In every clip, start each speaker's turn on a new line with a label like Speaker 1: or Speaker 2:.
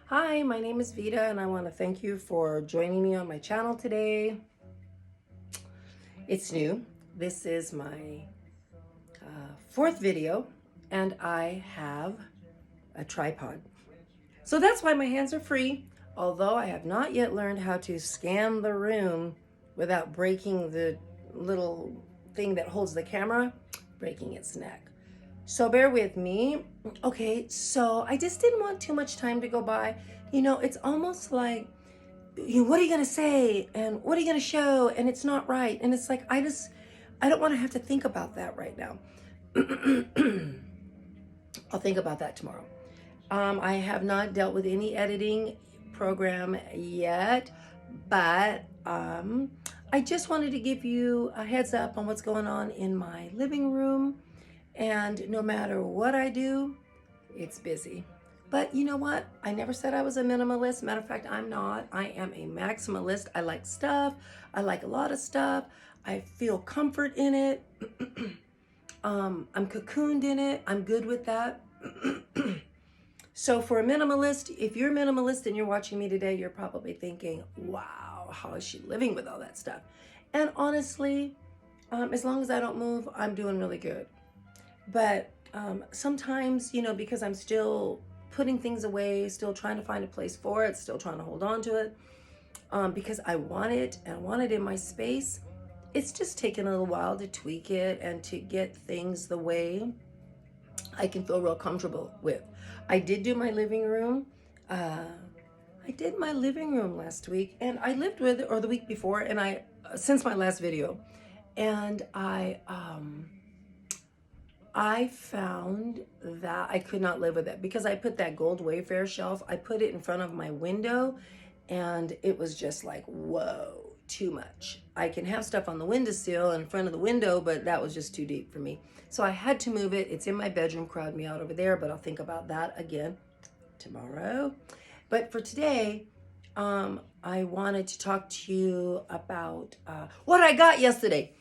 Speaker 1: Hi, my name is Vita, and I want to thank you for joining me on my channel today. It's new. This is my fourth video, and I have a tripod. So that's why my hands are free, although I have not yet learned how to scan the room without breaking the little thing that holds the camera, breaking its neck. So bear with me. Okay, so I just didn't want too much time to go by. It's almost like, what are you gonna say? And what are you gonna show? And it's not right. And it's like, I don't wanna have to think about that right now. I'll think about that tomorrow. I have not dealt with any editing program yet, but I just wanted to give you a heads up on what's going on in my living room. And no matter what I do, it's busy. But you know what? I never said I was a minimalist. Matter of fact, I'm not. I am a maximalist. I like stuff. I like a lot of stuff. I feel comfort in it. I'm cocooned in it. I'm good with that. So for a minimalist, if you're a minimalist and you're watching me today, you're probably thinking, wow, how is she living with all that stuff? And honestly, as long as I don't move, I'm doing really good. But sometimes, because I'm still putting things away, still trying to find a place for it, still trying to hold on to it, because I want it and I want it in my space, it's just taken a little while to tweak it and to get things the way I can feel real comfortable with. I did do my living room. I did my living room last week, and I lived with it, or the week before, and since my last video, and I found that I could not live with it because I put that gold Wayfair shelf, I put it in front of my window, and it was just like, whoa, too much. I can have stuff on the windowsill in front of the window, but that was just too deep for me. So I had to move it. It's in my bedroom, crowd me out over there, but I'll think about that again tomorrow. But for today, I wanted to talk to you about what I got yesterday.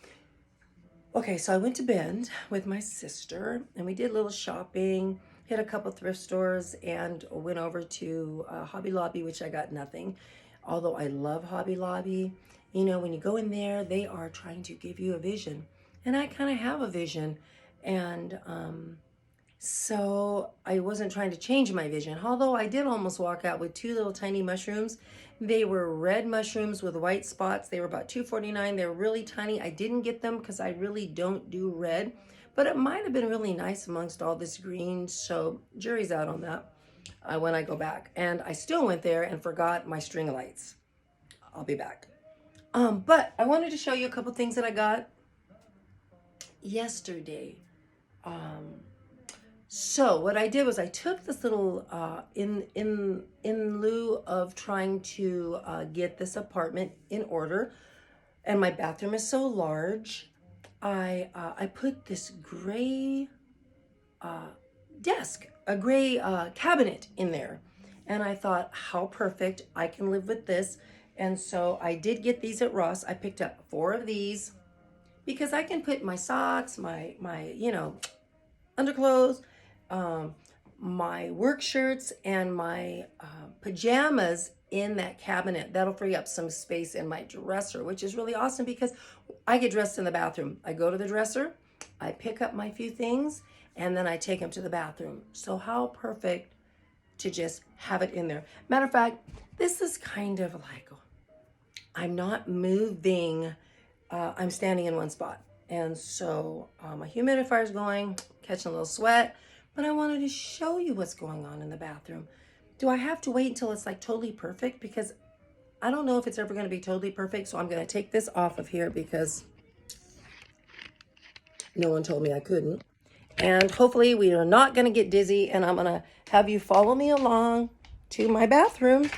Speaker 1: Okay, so I went to Bend with my sister, and we did a little shopping, hit a couple thrift stores, and went over to Hobby Lobby, which I got nothing. Although I love Hobby Lobby. When you go in there, they are trying to give you a vision. And I kind of have a vision. And so I wasn't trying to change my vision. Although I did almost walk out with two little tiny mushrooms. They were red mushrooms with white spots. They were about $2.49. They were really tiny. I didn't get them because I really don't do red. But it might have been really nice amongst all this green. So jury's out on that when I go back. And I still went there and forgot my string lights. I'll be back. But I wanted to show you a couple things that I got yesterday. So what I did was I took this little, in lieu of trying to get this apartment in order, and my bathroom is so large, I put this gray desk, a gray cabinet in there. And I thought, how perfect, I can live with this. And so I did get these at Ross. I picked up 4 of these because I can put my socks, my underclothes, my work shirts, and my pajamas in that cabinet. That'll free up some space in my dresser, which is really awesome because I get dressed in the bathroom. I go to the dresser, I pick up my few things, and then I take them to the bathroom. So how perfect to just have it in there. Matter of fact, this is kind of like, I'm not moving, I'm standing in one spot. And so my humidifier is going, catching a little sweat, but I wanted to show you what's going on in the bathroom. Do I have to wait until it's like totally perfect? Because I don't know if it's ever going to be totally perfect. So I'm going to take this off of here because no one told me I couldn't. And hopefully we are not going to get dizzy, and I'm going to have you follow me along to my bathroom.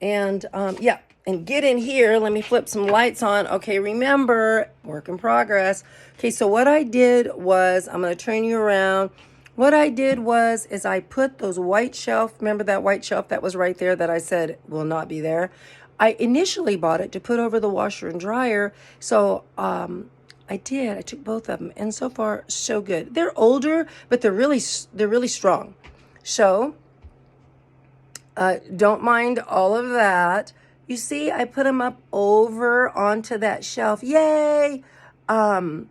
Speaker 1: And yeah, and get in here. Let me flip some lights on. Okay, remember, work in progress. Okay, so what I did was, I'm going to turn you around. What I did was, is I put those white shelf, remember that white shelf that was right there that I said will not be there? I initially bought it to put over the washer and dryer. So I took both of them, and so far so good. They're older, but they're really strong. So Don't mind all of that. You see, I put them up over onto that shelf. Yay! And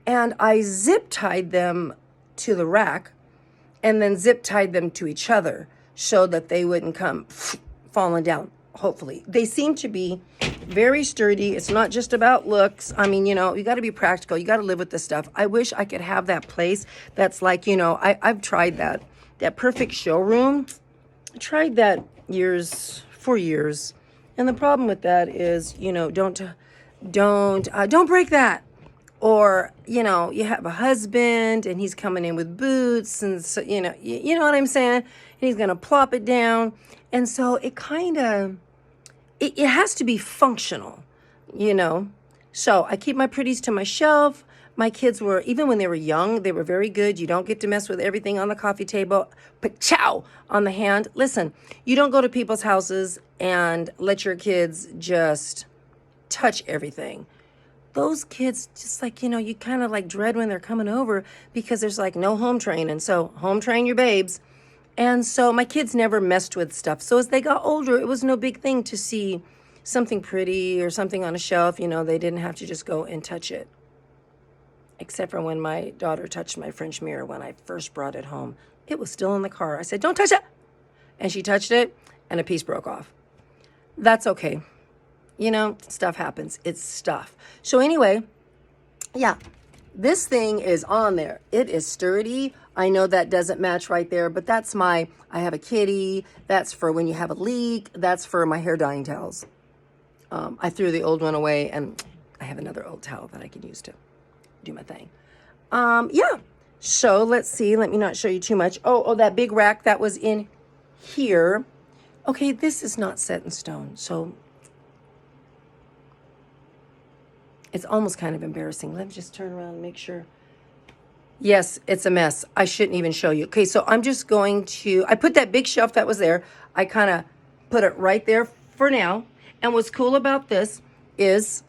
Speaker 1: I zip tied them to the rack and then zip tied them to each other so that they wouldn't come falling down, hopefully. They seem to be very sturdy. It's not just about looks. I mean, you know, you got to be practical. You got to live with this stuff. I wish I could have that place that's like, you know, I've tried that perfect showroom. I tried that for years. And the problem with that is, you know, don't break that. Or, you know, you have a husband and he's coming in with boots and so, you know what I'm saying? And he's going to plop it down. And so it kind of, it has to be functional, you know? So I keep my pretties to my shelf. My kids were, even when they were young, they were very good. You don't get to mess with everything on the coffee table. Pachow on the hand. Listen, you don't go to people's houses and let your kids just touch everything. Those kids just like, you know, you kind of like dread when they're coming over because there's like no home training. So home train your babes. And so my kids never messed with stuff. So as they got older, it was no big thing to see something pretty or something on a shelf. You know, they didn't have to just go and touch it. Except for when my daughter touched my French mirror when I first brought it home. It was still in the car. I said, don't touch it. And she touched it and a piece broke off. That's okay. You know, stuff happens. It's stuff. So anyway, yeah, this thing is on there. It is sturdy. I know that doesn't match right there, but that's I have a kitty. That's for when you have a leak. That's for my hair dyeing towels. I threw the old one away and I have another old towel that I can use to do my thing. Yeah. So let's see. Let me not show you too much. Oh, that big rack that was in here. Okay, this is not set in stone. So it's almost kind of embarrassing. Let me just turn around and make sure. Yes, it's a mess. I shouldn't even show you. Okay, so I'm just going to, I put that big shelf that was there. I kind of put it right there for now. And what's cool about this is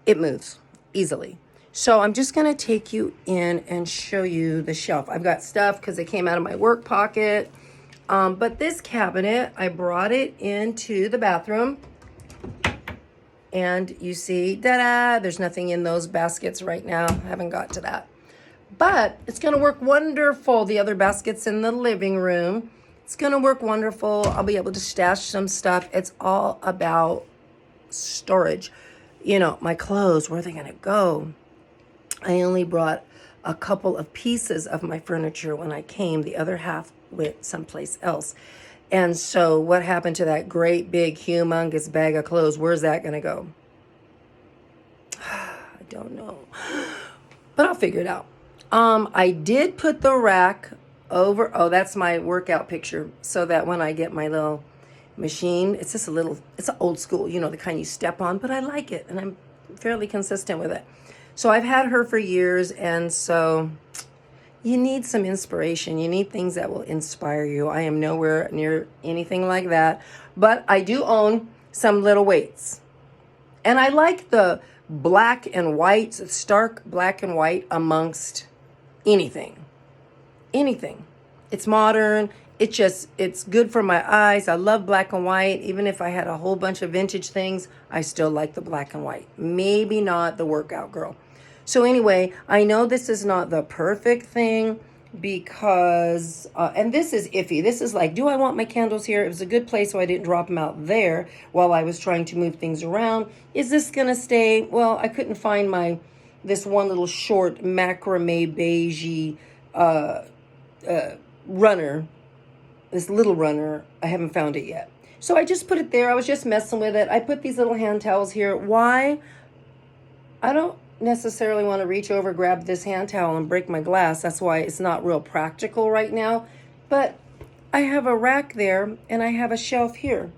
Speaker 1: it moves easily. So I'm just going to take you in and show you the shelf. I've got stuff because it came out of my work pocket. But this cabinet, I brought it into the bathroom. And you see, ta-da, there's nothing in those baskets right now. I haven't got to that. But it's going to work wonderful. The other basket's in the living room. It's going to work wonderful. I'll be able to stash some stuff. It's all about storage. You know, my clothes, where are they going to go? I only brought a couple of pieces of my furniture when I came. The other half went someplace else. And so what happened to that great big humongous bag of clothes? Where's that going to go? I don't know. But I'll figure it out. I did put the rack over. Oh, that's my workout picture. So that when I get my little machine, it's just it's an old school, you know, the kind you step on. But I like it. And I'm fairly consistent with it. So I've had her for years. And so you need some inspiration. You need things that will inspire you. I am nowhere near anything like that. But I do own some little weights. And I like the black and white, stark black and white amongst anything. It's modern. It's good for my eyes. I love black and white. Even if I had a whole bunch of vintage things, I still like the black and white. Maybe not the workout girl. So anyway, I know this is not the perfect thing because, and this is iffy. This is like, do I want my candles here? It was a good place so I didn't drop them out there while I was trying to move things around. Is this going to stay? Well, I couldn't find this one little short macrame beigey runner, this little runner. I haven't found it yet. So I just put it there. I was just messing with it. I put these little hand towels here. Why? I don't necessarily want to reach over, grab this hand towel and break my glass. That's why it's not real practical right now. But I have a rack there and I have a shelf here.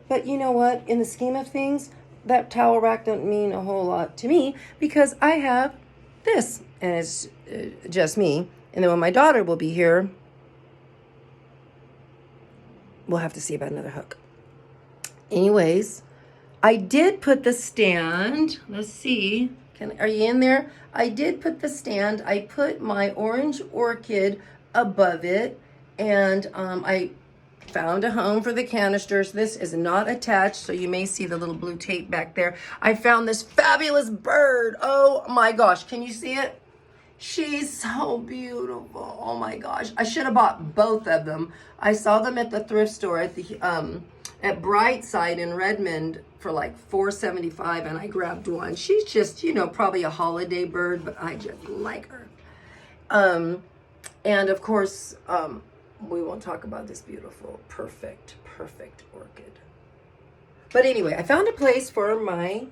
Speaker 1: But you know what? In the scheme of things, that towel rack doesn't mean a whole lot to me because I have this and it's just me. And then when my daughter will be here, we'll have to see about another hook. Anyways, I did put the stand. Let's see. Are you in there? I did put the stand. I put my orange orchid above it, and I Found a home for the canisters. This is not attached, so you may see the little blue tape back there. I found this fabulous bird. Oh my gosh, can you see it? She's so beautiful. Oh my gosh. I should have bought both of them. I saw them at the thrift store at the at Brightside in Redmond for like $4.75, and I grabbed one. She's just, you know, probably a holiday bird, but I just like her. And of course, we won't talk about this beautiful, perfect orchid. But anyway, I found a place for my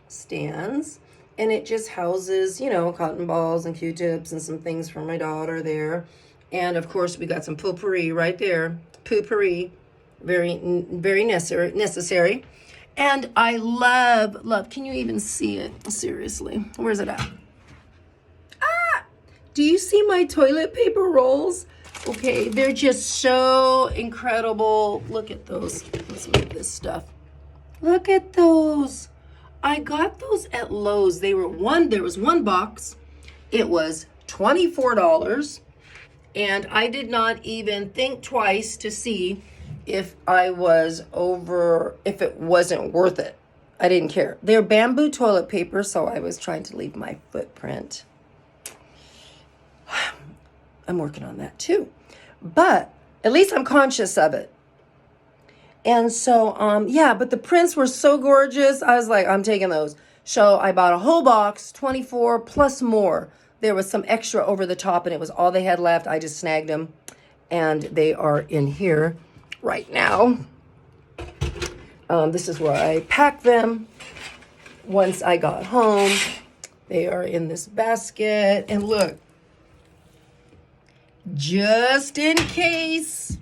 Speaker 1: stands, and it just houses, you know, cotton balls and Q-tips and some things for my daughter there. And of course, we got some potpourri right there. Potpourri, very necessary. And I love, can you even see it? Seriously, where's it at? Ah! Do you see my toilet paper rolls? Okay, they're just so incredible. Look at those. Let's move this stuff. Look at those. I got those at Lowe's. There was one box. It was $24. And I did not even think twice to see if it wasn't worth it. I didn't care. They're bamboo toilet paper, so I was trying to leave my footprint. I'm working on that too. But at least I'm conscious of it. And so, yeah, but the prints were so gorgeous. I was like, I'm taking those. So I bought a whole box, 24 plus more. There was some extra over the top, and it was all they had left. I just snagged them, and they are in here right now. This is where I packed them once I got home. They are in this basket, and look, just in case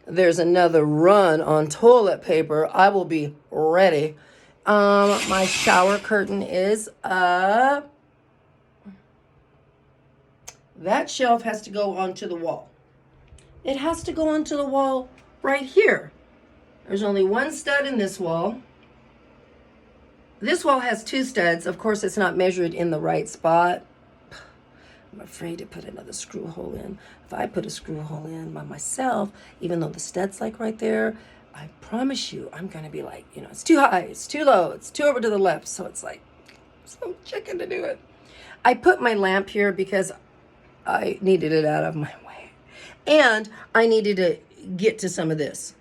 Speaker 1: there's another run on toilet paper, I will be ready. My shower curtain is up. That shelf has to go onto the wall. It has to go onto the wall right here. There's only one stud in this wall. This wall has two studs. Of course, it's not measured in the right spot. I'm afraid to put another screw hole in. If I put a screw hole in by myself, even though the stud's like right there, I promise you, I'm going to be like, you know, it's too high, it's too low, it's too over to the left. So it's like, so chicken to do it. I put my lamp here because I needed it out of my way. And I needed to get to some of this.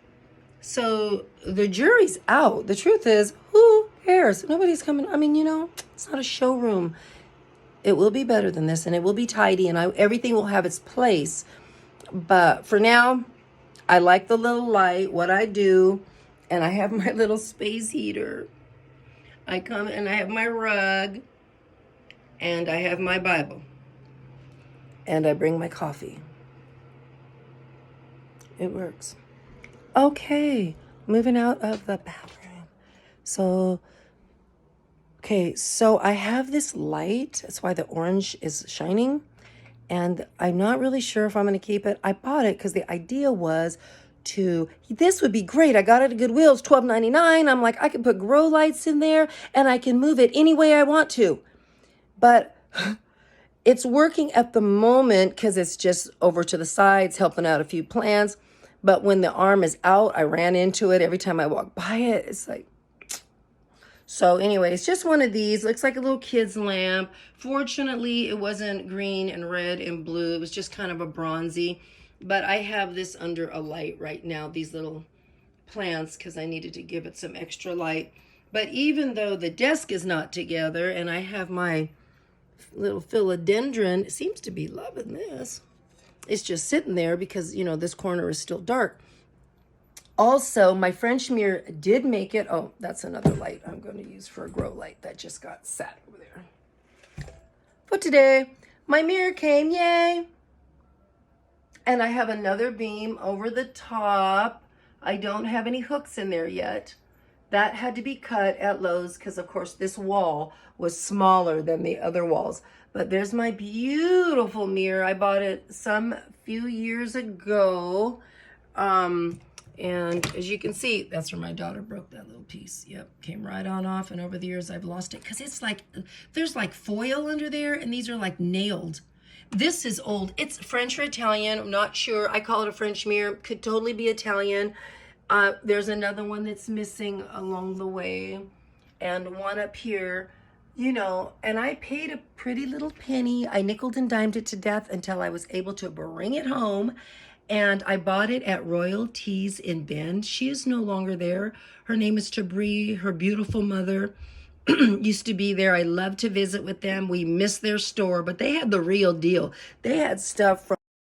Speaker 1: So the jury's out. The truth is, who cares? Nobody's coming. I mean, you know, it's not a showroom. It will be better than this, and it will be tidy, and everything will have its place. But for now, I like the little light, what I do, and I have my little space heater. I come and I have my rug, and I have my Bible, and I bring my coffee. It works. Okay, moving out of the bathroom. So I have this light. That's why the orange is shining. And I'm not really sure if I'm going to keep it. I bought it because the idea was this would be great. I got it at Goodwill. It's $12.99. I'm like, I can put grow lights in there and I can move it any way I want to. But it's working at the moment because it's just over to the sides, helping out a few plants. But when the arm is out, I ran into it. Every time I walk by it, it's like, so anyway, it's just one of these. Looks like a little kid's lamp. Fortunately, it wasn't green and red and blue. It was just kind of a bronzy. But I have this under a light right now, these little plants, because I needed to give it some extra light. But even though the desk is not together and I have my little philodendron, it seems to be loving this. It's just sitting there because, you know, this corner is still dark. Also, my French mirror did make it. Oh, that's another light I'm going to use for a grow light that just got sat over there. But today, my mirror came, yay! And I have another beam over the top. I don't have any hooks in there yet. That had to be cut at Lowe's because, of course, this wall was smaller than the other walls. But there's my beautiful mirror. I bought it some few years ago. And as you can see, that's where my daughter broke that little piece. Yep, came right on off. And over the years, I've lost it. Because it's like, there's like foil under there. And these are like nailed. This is old. It's French or Italian. I'm not sure. I call it a French mirror. Could totally be Italian. There's another one that's missing along the way, and one up here, you know, and I paid a pretty little penny. I nickel and dimed it to death until I was able to bring it home, and I bought it at Royal Teas in Bend. She is no longer there. Her name is Tabri. Her beautiful mother used to be there. I love to visit with them. We miss their store, but they had the real deal. They had stuff from